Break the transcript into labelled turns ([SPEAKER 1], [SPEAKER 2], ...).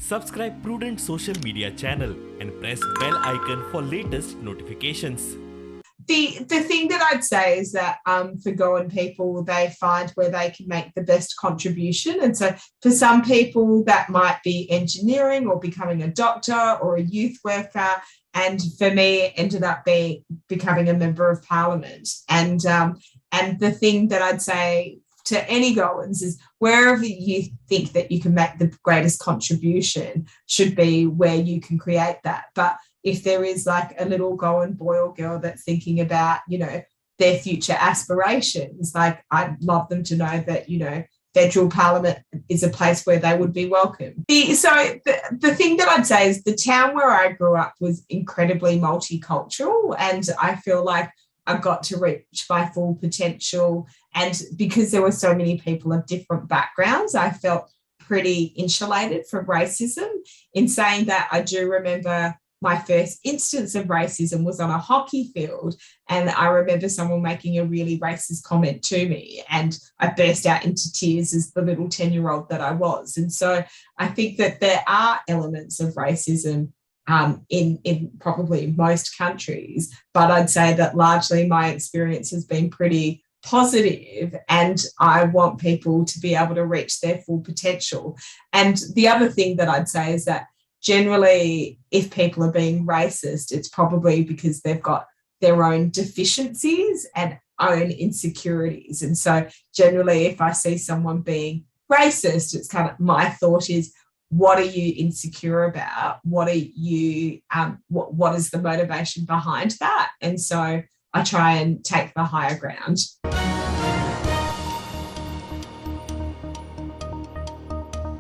[SPEAKER 1] Subscribe Prudent social media channel and press bell icon for latest notifications.
[SPEAKER 2] The thing that I'd say is that for Goan people, they find where they can make the best contribution. And so for some people, that might be engineering or becoming a doctor or a youth worker. And for me, it ended up becoming a member of parliament. And the thing that I'd say to any Goans is wherever you think that you can make the greatest contribution should be where you can create that. But if there is like a little Goan boy or girl that's thinking about, their future aspirations, like I'd love them to know that, federal parliament is a place where they would be welcome. The thing that I'd say is the town where I grew up was incredibly multicultural, and I feel like I got to reach my full potential. And because there were so many people of different backgrounds, I felt pretty insulated from racism. In saying that, I do remember my first instance of racism was on a hockey field, and I remember someone making a really racist comment to me, and I burst out into tears as the little 10-year-old that I was. And so I think that there are elements of racism in probably most countries, but I'd say that largely my experience has been pretty positive, and I want people to be able to reach their full potential. And the other thing that I'd say is that generally, if people are being racist, it's probably because they've got their own deficiencies and own insecurities. And so generally, if I see someone being racist, it's kind of my thought is, what are you insecure about? What are you, what is the motivation behind that? And so I try and take the higher ground.